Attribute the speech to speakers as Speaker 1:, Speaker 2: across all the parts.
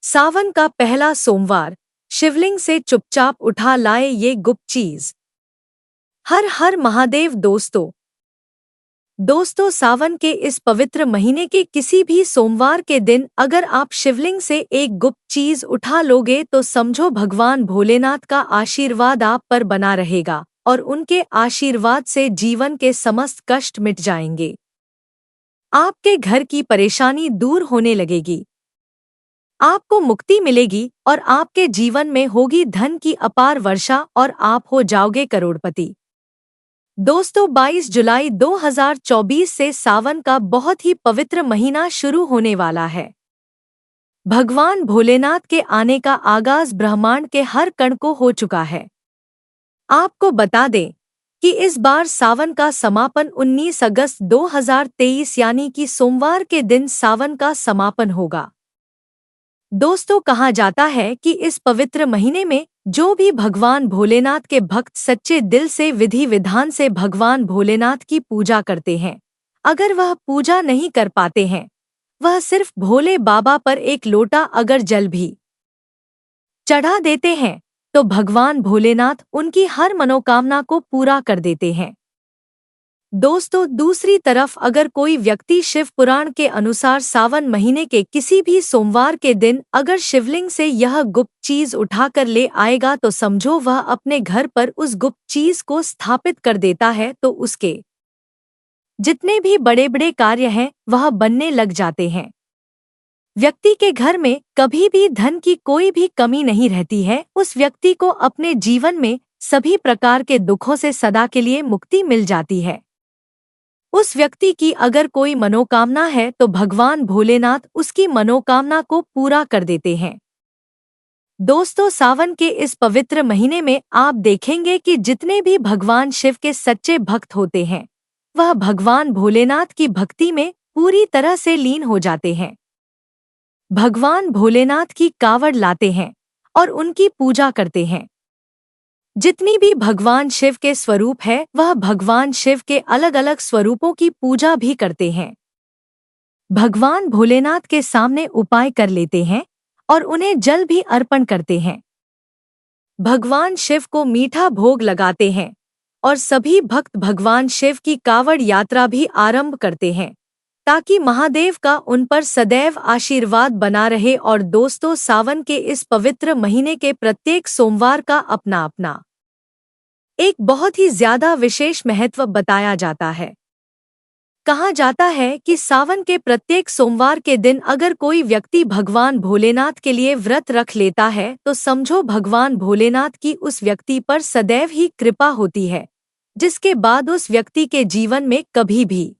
Speaker 1: सावन का पहला सोमवार, शिवलिंग से चुपचाप उठा लाए ये गुप्त चीज। हर हर महादेव दोस्तों सावन के इस पवित्र महीने के किसी भी सोमवार के दिन अगर आप शिवलिंग से एक गुप्त चीज उठा लोगे तो समझो भगवान भोलेनाथ का आशीर्वाद आप पर बना रहेगा और उनके आशीर्वाद से जीवन के समस्त कष्ट मिट जाएंगे। आपके घर की परेशानी दूर होने लगेगी, आपको मुक्ति मिलेगी और आपके जीवन में होगी धन की अपार वर्षा और आप हो जाओगे करोड़पति। दोस्तों 22 जुलाई 2024 से सावन का बहुत ही पवित्र महीना शुरू होने वाला है। भगवान भोलेनाथ के आने का आगाज ब्रह्मांड के हर कण को हो चुका है। आपको बता दें कि इस बार सावन का समापन 19 अगस्त 2023 यानी कि सोमवार के दिन सावन का समापन होगा। दोस्तों कहा जाता है कि इस पवित्र महीने में जो भी भगवान भोलेनाथ के भक्त सच्चे दिल से विधि विधान से भगवान भोलेनाथ की पूजा करते हैं, अगर वह पूजा नहीं कर पाते हैं, वह सिर्फ भोले बाबा पर एक लोटा अगर जल भी चढ़ा देते हैं तो भगवान भोलेनाथ उनकी हर मनोकामना को पूरा कर देते हैं। दोस्तों दूसरी तरफ अगर कोई व्यक्ति शिव पुराण के अनुसार सावन महीने के किसी भी सोमवार के दिन अगर शिवलिंग से यह गुप्त चीज उठाकर ले आएगा तो समझो वह अपने घर पर उस गुप्त चीज को स्थापित कर देता है तो उसके जितने भी बड़े बड़े कार्य हैं वह बनने लग जाते हैं। व्यक्ति के घर में कभी भी धन की कोई भी कमी नहीं रहती है, उस व्यक्ति को अपने जीवन में सभी प्रकार के दुखों से सदा के लिए मुक्ति मिल जाती है। उस व्यक्ति की अगर कोई मनोकामना है तो भगवान भोलेनाथ उसकी मनोकामना को पूरा कर देते हैं। दोस्तों सावन के इस पवित्र महीने में आप देखेंगे कि जितने भी भगवान शिव के सच्चे भक्त होते हैं वह भगवान भोलेनाथ की भक्ति में पूरी तरह से लीन हो जाते हैं। भगवान भोलेनाथ की कावड़ लाते हैं और उनकी पूजा करते हैं। जितनी भी भगवान शिव के स्वरूप है वह भगवान शिव के अलग अलग स्वरूपों की पूजा भी करते हैं। भगवान भोलेनाथ के सामने उपाय कर लेते हैं और उन्हें जल भी अर्पण करते हैं। भगवान शिव को मीठा भोग लगाते हैं और सभी भक्त भगवान शिव की कावड़ यात्रा भी आरंभ करते हैं ताकि महादेव का उन पर सदैव आशीर्वाद बना रहे। और दोस्तों सावन के इस पवित्र महीने के प्रत्येक सोमवार का अपना अपना एक बहुत ही ज्यादा विशेष महत्व बताया जाता है। कहा जाता है कि सावन के प्रत्येक सोमवार के दिन अगर कोई व्यक्ति भगवान भोलेनाथ के लिए व्रत रख लेता है तो समझो भगवान भोलेनाथ की उस व्यक्ति पर सदैव ही कृपा होती है, जिसके बाद उस व्यक्ति के जीवन में कभी भी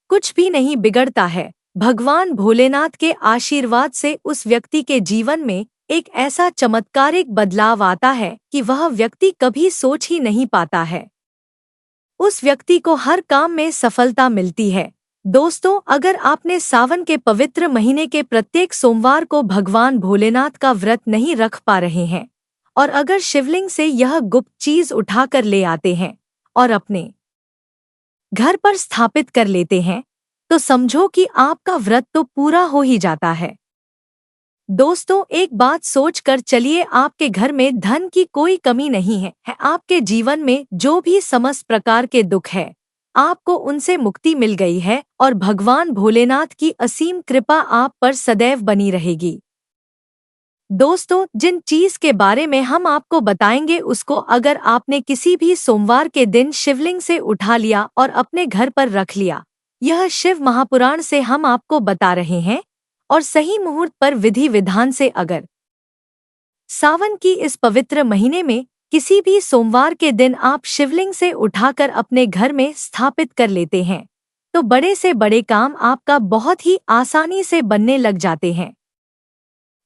Speaker 1: कुछ भी नहीं बिगड़ता है। भगवान भोलेनाथ के आशीर्वाद से उस व्यक्ति के जीवन में एक ऐसा चमत्कारिक बदलाव आता है कि वह व्यक्ति कभी सोच ही नहीं पाता है। उस व्यक्ति को हर काम में सफलता मिलती है। दोस्तों अगर आपने सावन के पवित्र महीने के प्रत्येक सोमवार को भगवान भोलेनाथ का व्रत नहीं रख पा रहे हैं और अगर शिवलिंग से यह गुप्त चीज उठाकर ले आते हैं और अपने घर पर स्थापित कर लेते हैं तो समझो कि आपका व्रत तो पूरा हो ही जाता है। दोस्तों एक बात सोच कर चलिए, आपके घर में धन की कोई कमी नहीं है, आपके जीवन में जो भी समस्त प्रकार के दुख है आपको उनसे मुक्ति मिल गई है और भगवान भोलेनाथ की असीम कृपा आप पर सदैव बनी रहेगी। दोस्तों जिन चीज के बारे में हम आपको बताएंगे उसको अगर आपने किसी भी सोमवार के दिन शिवलिंग से उठा लिया और अपने घर पर रख लिया, यह शिव महापुराण से हम आपको बता रहे हैं, और सही मुहूर्त पर विधि विधान से अगर सावन की इस पवित्र महीने में किसी भी सोमवार के दिन आप शिवलिंग से उठाकर अपने घर में स्थापित कर लेते हैं तो बड़े से बड़े काम आपका बहुत ही आसानी से बनने लग जाते हैं।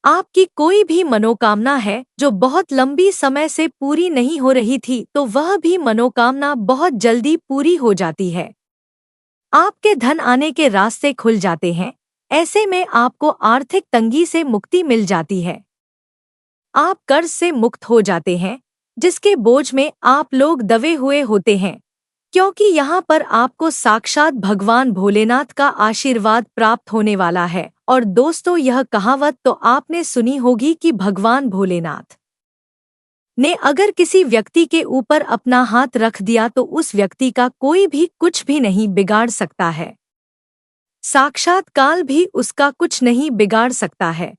Speaker 1: आपकी कोई भी मनोकामना है जो बहुत लंबी समय से पूरी नहीं हो रही थी तो वह भी मनोकामना बहुत जल्दी पूरी हो जाती है। आपके धन आने के रास्ते खुल जाते हैं, ऐसे में आपको आर्थिक तंगी से मुक्ति मिल जाती है। आप कर्ज से मुक्त हो जाते हैं जिसके बोझ में आप लोग दबे हुए होते हैं। क्योंकि यहाँ पर आपको साक्षात भगवान भोलेनाथ का आशीर्वाद प्राप्त होने वाला है। और दोस्तों, यह कहावत तो आपने सुनी होगी कि भगवान भोलेनाथ ने अगर किसी व्यक्ति के ऊपर अपना हाथ रख दिया तो उस व्यक्ति का कोई भी कुछ भी नहीं बिगाड़ सकता है। साक्षात काल भी उसका कुछ नहीं बिगाड़ सकता है।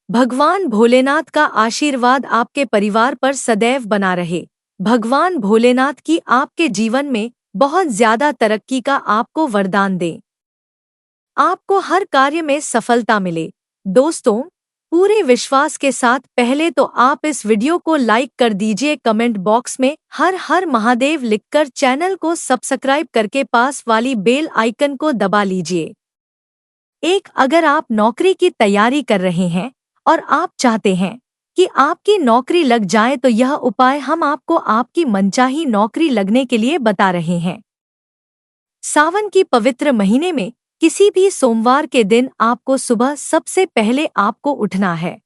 Speaker 1: भगवान भोलेनाथ का आशीर्वाद आपके परिवार पर सदैव बना रहे। भगवान भोलेनाथ की आपके जीवन में बहुत ज्यादा तरक्की का आपको वरदान दे। आपको हर कार्य में सफलता मिले। दोस्तों, पूरे विश्वास के साथ पहले तो आप इस वीडियो को लाइक कर दीजिए, कमेंट बॉक्स में हर हर महादेव लिखकर चैनल को सब्सक्राइब करके पास वाली बेल आइकन को दबा लीजिए। अगर आप नौकरी की तैयारी कर रहे हैं और आप चाहते हैं कि आपकी नौकरी लग जाए तो यह उपाय हम आपको आपकी मनचाही नौकरी लगने के लिए बता रहे हैं। सावन की पवित्र महीने में किसी भी सोमवार के दिन आपको सुबह सबसे पहले आपको उठना है।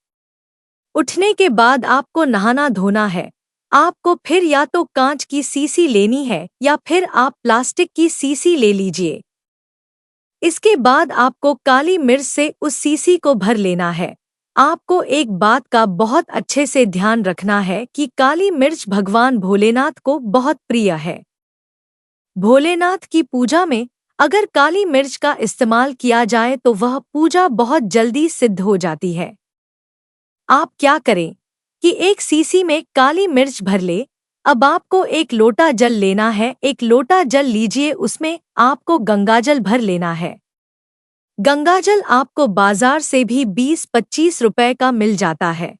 Speaker 1: उठने के बाद आपको नहाना धोना है। आपको फिर या तो कांच की सीसी लेनी है या फिर आप प्लास्टिक की सीसी ले लीजिए। इसके बाद आपको काली मिर्च से उस सीसी को भर लेना है। आपको एक बात का बहुत अच्छे से ध्यान रखना है कि काली मिर्च भगवान भोलेनाथ को बहुत प्रिय है। भोलेनाथ की पूजा में अगर काली मिर्च का इस्तेमाल किया जाए तो वह पूजा बहुत जल्दी सिद्ध हो जाती है। आप क्या करें कि एक सीसी में काली मिर्च भर ले। अब आपको एक लोटा जल लेना है। एक लोटा जल लीजिए, उसमें आपको गंगाजल भर लेना है। गंगाजल आपको बाजार से भी 20-25 रुपए का मिल जाता है।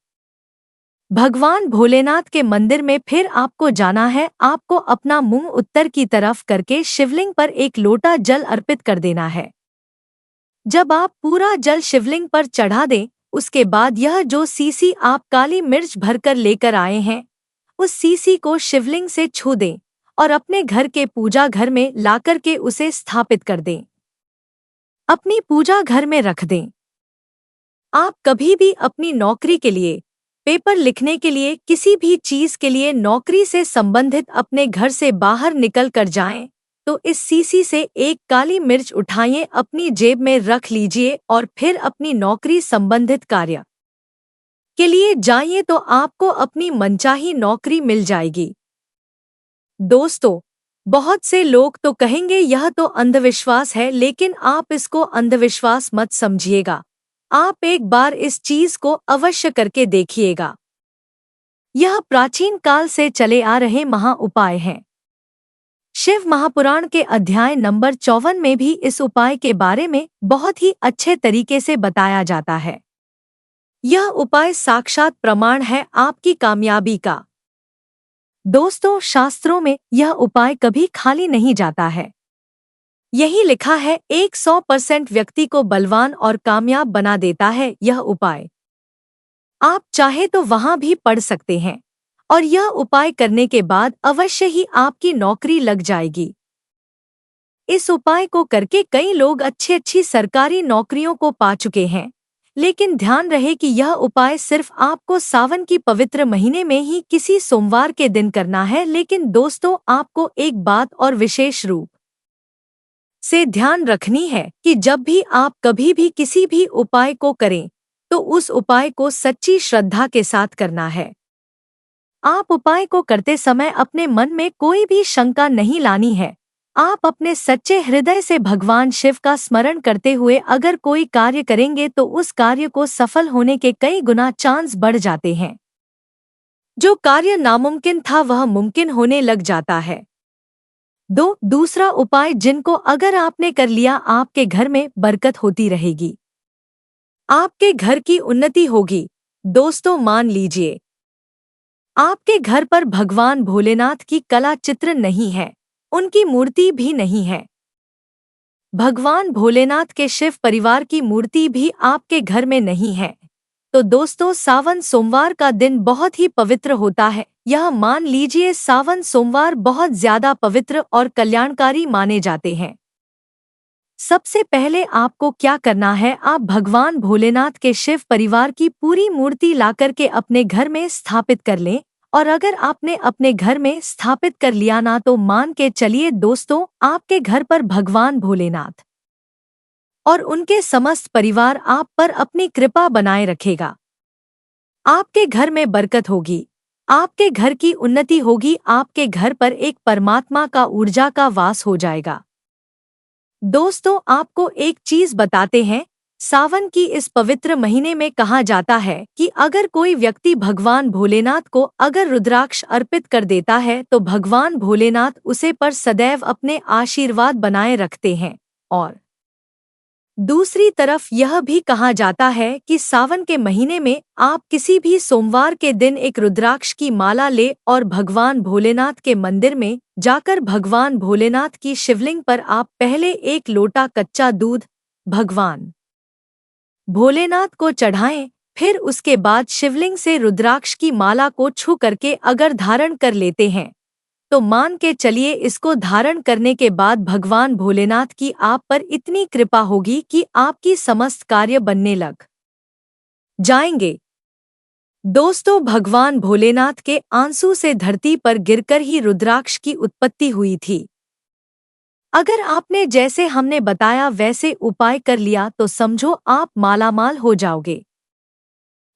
Speaker 1: भगवान भोलेनाथ के मंदिर में फिर आपको जाना है। आपको अपना मुंह उत्तर की तरफ करके शिवलिंग पर एक लोटा जल अर्पित कर देना है। जब आप पूरा जल शिवलिंग पर चढ़ा दें, उसके बाद यह जो सीसी आप काली मिर्च भरकर लेकर आए हैं, उस सीसी को शिवलिंग से छू दें और अपने घर के पूजा घर में लाकर के उसे स्थापित कर दें। अपनी पूजा घर में रख दें। आप कभी भी अपनी नौकरी के लिए, पेपर लिखने के लिए, किसी भी चीज के लिए नौकरी से संबंधित अपने घर से बाहर निकल कर जाएं, तो इस सीसी से एक काली मिर्च उठाइए, अपनी जेब में रख लीजिए और फिर अपनी नौकरी संबंधित कार्य के लिए जाइए तो आपको अपनी मनचाही नौकरी मिल जाएगी। दोस्तों, बहुत से लोग तो कहेंगे यह तो अंधविश्वास है, लेकिन आप इसको अंधविश्वास मत समझिएगा। आप एक बार इस चीज को अवश्य करके देखिएगा। यह प्राचीन काल से चले आ रहे महा उपाय हैं। शिव महापुराण के अध्याय नंबर 54 में भी इस उपाय के बारे में बहुत ही अच्छे तरीके से बताया जाता है। यह उपाय साक्षात प्रमाण है आपकी कामयाबी का। दोस्तों, शास्त्रों में यह उपाय कभी खाली नहीं जाता है। यही लिखा है 100% व्यक्ति को बलवान और कामयाब बना देता है यह उपाय। आप चाहे तो वहां भी पढ़ सकते हैं और यह उपाय करने के बाद अवश्य ही आपकी नौकरी लग जाएगी। इस उपाय को करके कई लोग अच्छी सरकारी नौकरियों को पा चुके हैं। लेकिन ध्यान रहे कि यह उपाय सिर्फ आपको सावन की पवित्र महीने में ही किसी सोमवार के दिन करना है। लेकिन दोस्तों, आपको एक बात और विशेष रूप से ध्यान रखनी है कि जब भी आप कभी भी किसी भी उपाय को करें तो उस उपाय को सच्ची श्रद्धा के साथ करना है। आप उपाय को करते समय अपने मन में कोई भी शंका नहीं लानी है। आप अपने सच्चे हृदय से भगवान शिव का स्मरण करते हुए अगर कोई कार्य करेंगे तो उस कार्य को सफल होने के कई गुना चांस बढ़ जाते हैं। जो कार्य नामुमकिन था वह मुमकिन होने लग जाता है। दूसरा उपाय जिनको अगर आपने कर लिया, आपके घर में बरकत होती रहेगी, आपके घर की उन्नति होगी। दोस्तों, मान लीजिए आपके घर पर भगवान भोलेनाथ की कला चित्र नहीं है, उनकी मूर्ति भी नहीं है। भगवान भोलेनाथ के शिव परिवार की मूर्ति भी आपके घर में नहीं है। तो दोस्तों, सावन सोमवार का दिन बहुत ही पवित्र होता है। यह मान लीजिए सावन सोमवार बहुत ज्यादा पवित्र और कल्याणकारी माने जाते हैं। सबसे पहले आपको क्या करना है, आप भगवान भोलेनाथ के शिव परिवार की पूरी मूर्ति लाकर के अपने घर में स्थापित कर लें और अगर आपने अपने घर में स्थापित कर लिया ना तो मान के चलिए दोस्तों, आपके घर पर भगवान भोलेनाथ और उनके समस्त परिवार आप पर अपनी कृपा बनाए रखेगा। आपके घर में बरकत होगी, आपके घर की उन्नति होगी, आपके घर पर एक परमात्मा का ऊर्जा का वास हो जाएगा। दोस्तों, आपको एक चीज बताते हैं, सावन की इस पवित्र महीने में कहा जाता है कि अगर कोई व्यक्ति भगवान भोलेनाथ को अगर रुद्राक्ष अर्पित कर देता है तो भगवान भोलेनाथ उसे पर सदैव अपने आशीर्वाद बनाए रखते हैं। और दूसरी तरफ यह भी कहा जाता है कि सावन के महीने में आप किसी भी सोमवार के दिन एक रुद्राक्ष की माला ले और भगवान भोलेनाथ के मंदिर में जाकर भगवान भोलेनाथ की शिवलिंग पर आप पहले एक लोटा कच्चा दूध भगवान भोलेनाथ को चढ़ाएं, फिर उसके बाद शिवलिंग से रुद्राक्ष की माला को छू करके अगर धारण कर लेते हैं तो मान के चलिए इसको धारण करने के बाद भगवान भोलेनाथ की आप पर इतनी कृपा होगी कि आपकी समस्त कार्य बनने लग जाएंगे। दोस्तों, भगवान भोलेनाथ के आंसू से धरती पर गिरकर ही रुद्राक्ष की उत्पत्ति हुई थी। अगर आपने जैसे हमने बताया वैसे उपाय कर लिया तो समझो आप मालामाल हो जाओगे।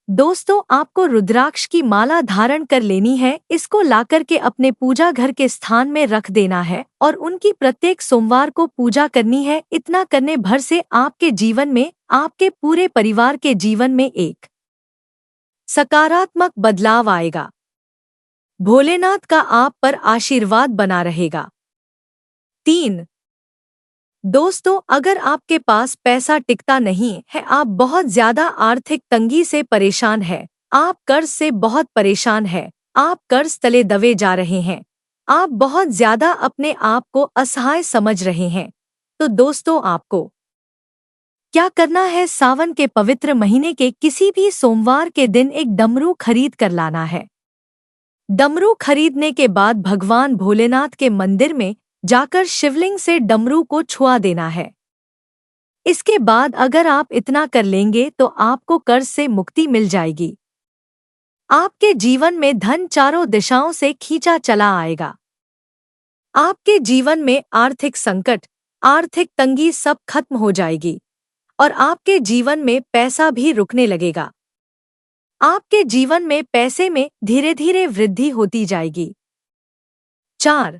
Speaker 1: दोस्तों, आपको रुद्राक्ष की माला धारण कर लेनी है, इसको लाकर के अपने पूजा घर के स्थान में रख देना है और उनकी प्रत्येक सोमवार को पूजा करनी है। इतना करने भर से आपके जीवन में, आपके पूरे परिवार के जीवन में एक सकारात्मक बदलाव आएगा। भोलेनाथ का आप पर आशीर्वाद बना रहेगा। 3 दोस्तों, अगर आपके पास पैसा टिकता नहीं है, आप बहुत ज्यादा आर्थिक तंगी से परेशान है, आप कर्ज से बहुत परेशान है, आप कर्ज तले दबे जा रहे हैं, आप बहुत ज्यादा अपने आप को असहाय समझ रहे हैं, तो दोस्तों आपको क्या करना है, सावन के पवित्र महीने के किसी भी सोमवार के दिन एक डमरू खरीद कर लाना है। डमरू खरीदने के बाद भगवान भोलेनाथ के मंदिर में जाकर शिवलिंग से डमरू को छुआ देना है। इसके बाद अगर आप इतना कर लेंगे तो आपको कर्ज से मुक्ति मिल जाएगी। आपके जीवन में धन चारों दिशाओं से खींचा चला आएगा। आपके जीवन में आर्थिक संकट, आर्थिक तंगी सब खत्म हो जाएगी और आपके जीवन में पैसा भी रुकने लगेगा। आपके जीवन में पैसे में धीरे धीरे वृद्धि होती जाएगी। 4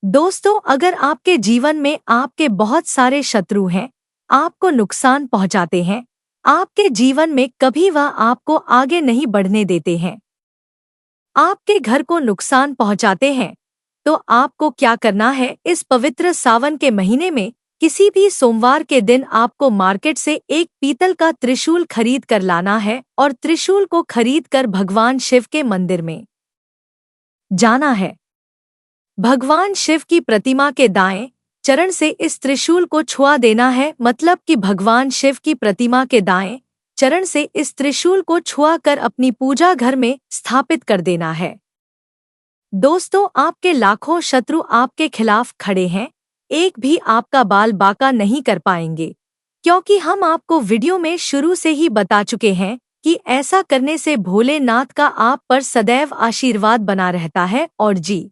Speaker 1: दोस्तों, अगर आपके जीवन में आपके बहुत सारे शत्रु हैं, आपको नुकसान पहुंचाते हैं, आपके जीवन में कभी वह आपको आगे नहीं बढ़ने देते हैं, आपके घर को नुकसान पहुंचाते हैं, तो आपको क्या करना है, इस पवित्र सावन के महीने में किसी भी सोमवार के दिन आपको मार्केट से एक पीतल का त्रिशूल खरीद कर लाना है और त्रिशूल को खरीद कर भगवान शिव के मंदिर में जाना है। भगवान शिव की प्रतिमा के दाएं चरण से इस त्रिशूल को छुआ देना है, मतलब कि भगवान शिव की प्रतिमा के दाएं चरण से इस त्रिशूल को छुआ कर अपनी पूजा घर में स्थापित कर देना है। दोस्तों, आपके लाखों शत्रु आपके खिलाफ खड़े हैं, एक भी आपका बाल बाका नहीं कर पाएंगे, क्योंकि हम आपको वीडियो में शुरू से ही बता चुके हैं कि ऐसा करने से भोलेनाथ का आप पर सदैव आशीर्वाद बना रहता है। और जी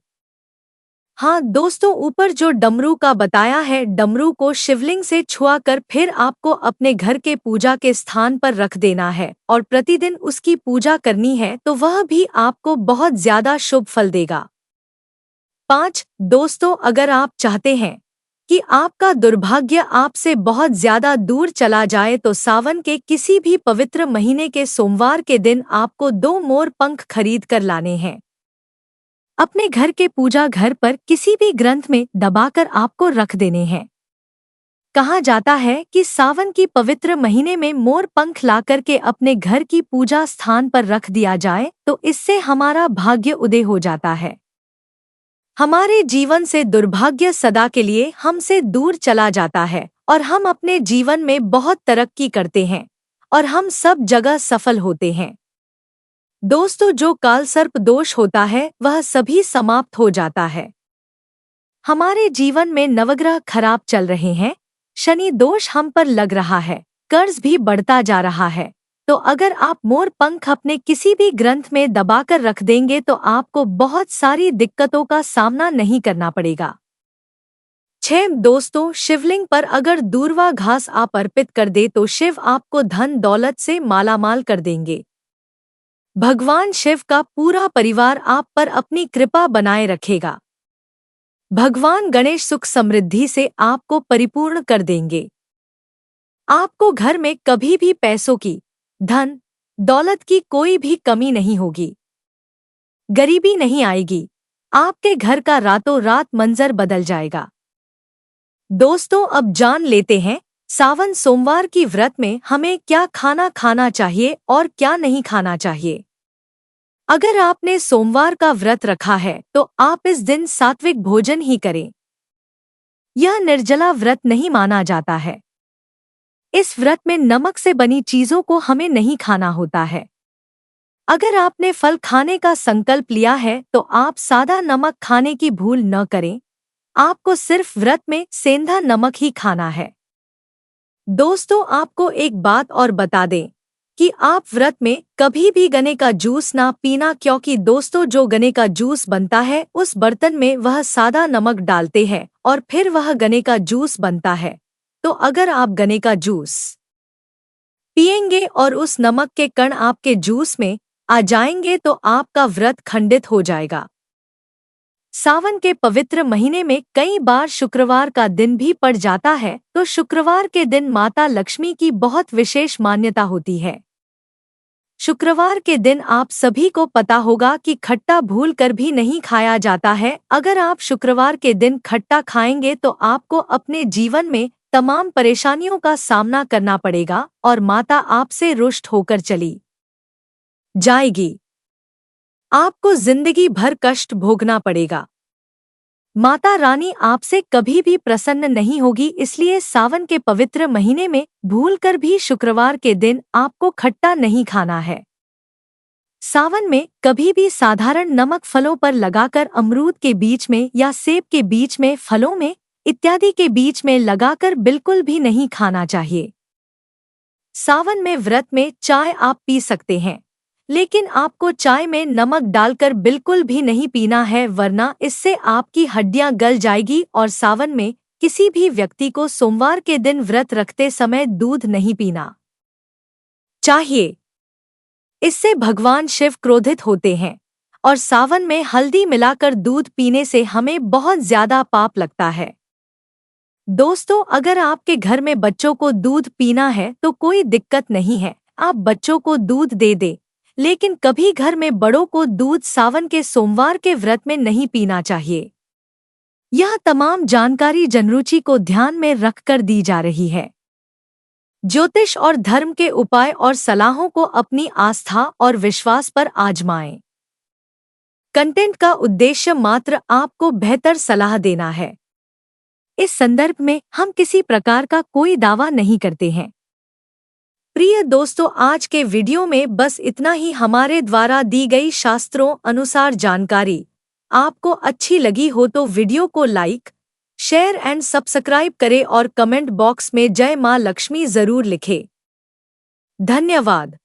Speaker 1: हाँ दोस्तों, ऊपर जो डमरू का बताया है, डमरू को शिवलिंग से छुआ कर फिर आपको अपने घर के पूजा के स्थान पर रख देना है और प्रतिदिन उसकी पूजा करनी है, तो वह भी आपको बहुत ज्यादा शुभ फल देगा। 5 दोस्तों, अगर आप चाहते हैं कि आपका दुर्भाग्य आपसे बहुत ज्यादा दूर चला जाए तो सावन के किसी भी पवित्र महीने के सोमवार के दिन आपको 2 मोर पंख खरीद कर लाने हैं। अपने घर के पूजा घर पर किसी भी ग्रंथ में दबाकर आपको रख देने हैं। कहा जाता है कि सावन की पवित्र महीने में मोर पंख लाकर के अपने घर की पूजा स्थान पर रख दिया जाए तो इससे हमारा भाग्य उदय हो जाता है। हमारे जीवन से दुर्भाग्य सदा के लिए हमसे दूर चला जाता है और हम अपने जीवन में बहुत तरक्की करते हैं और हम सब जगह सफल होते हैं। दोस्तों, जो काल सर्प दोष होता है वह सभी समाप्त हो जाता है। हमारे जीवन में नवग्रह खराब चल रहे हैं, शनि दोष हम पर लग रहा है, कर्ज भी बढ़ता जा रहा है, तो अगर आप मोर पंख अपने किसी भी ग्रंथ में दबाकर रख देंगे तो आपको बहुत सारी दिक्कतों का सामना नहीं करना पड़ेगा। 6 दोस्तों, शिवलिंग पर अगर दूर्वा घास आप अर्पित कर दे तो शिव आपको धन दौलत से मालामाल कर देंगे। भगवान शिव का पूरा परिवार आप पर अपनी कृपा बनाए रखेगा। भगवान गणेश सुख समृद्धि से आपको परिपूर्ण कर देंगे। आपको घर में कभी भी पैसों की, धन दौलत की कोई भी कमी नहीं होगी। गरीबी नहीं आएगी। आपके घर का रातों रात मंजर बदल जाएगा। दोस्तों, अब जान लेते हैं सावन सोमवार की व्रत में हमें क्या खाना खाना चाहिए और क्या नहीं खाना चाहिए। अगर आपने सोमवार का व्रत रखा है तो आप इस दिन सात्विक भोजन ही करें। यह निर्जला व्रत नहीं माना जाता है। इस व्रत में नमक से बनी चीजों को हमें नहीं खाना होता है। अगर आपने फल खाने का संकल्प लिया है तो आप सादा नमक खाने की भूल न करें। आपको सिर्फ व्रत में सेंधा नमक ही खाना है। दोस्तों, आपको एक बात और बता दें कि आप व्रत में कभी भी गन्ने का जूस ना पीना, क्योंकि दोस्तों जो गन्ने का जूस बनता है उस बर्तन में वह सादा नमक डालते हैं और फिर वह गन्ने का जूस बनता है। तो अगर आप गन्ने का जूस पिएंगे और उस नमक के कण आपके जूस में आ जाएंगे तो आपका व्रत खंडित हो जाएगा। सावन के पवित्र महीने में कई बार शुक्रवार का दिन भी पड़ जाता है, तो शुक्रवार के दिन माता लक्ष्मी की बहुत विशेष मान्यता होती है। शुक्रवार के दिन आप सभी को पता होगा कि खट्टा भूल कर भी नहीं खाया जाता है। अगर आप शुक्रवार के दिन खट्टा खाएंगे तो आपको अपने जीवन में तमाम परेशानियों का सामना करना पड़ेगा और माता आपसे रुष्ट होकर चली जाएगी। आपको जिंदगी भर कष्ट भोगना पड़ेगा। माता रानी आपसे कभी भी प्रसन्न नहीं होगी, इसलिए सावन के पवित्र महीने में भूलकर भी शुक्रवार के दिन आपको खट्टा नहीं खाना है। सावन में कभी भी साधारण नमक फलों पर लगाकर अमरूद के बीच में या सेब के बीच में, फलों में इत्यादि के बीच में लगाकर बिल्कुल भी नहीं खाना चाहिए। सावन में व्रत में चाय आप पी सकते हैं, लेकिन आपको चाय में नमक डालकर बिल्कुल भी नहीं पीना है, वरना इससे आपकी हड्डियां गल जाएगी। और सावन में किसी भी व्यक्ति को सोमवार के दिन व्रत रखते समय दूध नहीं पीना चाहिए। इससे भगवान शिव क्रोधित होते हैं और सावन में हल्दी मिलाकर दूध पीने से हमें बहुत ज्यादा पाप लगता है। दोस्तों, अगर आपके घर में बच्चों को दूध पीना है तो कोई दिक्कत नहीं है, आप बच्चों को दूध दे दें, लेकिन कभी घर में बड़ों को दूध सावन के सोमवार के व्रत में नहीं पीना चाहिए। यह तमाम जानकारी जनरुचि को ध्यान में रखकर दी जा रही है। ज्योतिष और धर्म के उपाय और सलाहों को अपनी आस्था और विश्वास पर आजमाएं। कंटेंट का उद्देश्य मात्र आपको बेहतर सलाह देना है। इस संदर्भ में हम किसी प्रकार का कोई दावा नहीं करते हैं। प्रिय दोस्तों, आज के वीडियो में बस इतना ही। हमारे द्वारा दी गई शास्त्रों अनुसार जानकारी आपको अच्छी लगी हो तो वीडियो को लाइक, शेयर एंड सब्सक्राइब करें और कमेंट बॉक्स में जय मां लक्ष्मी जरूर लिखें। धन्यवाद।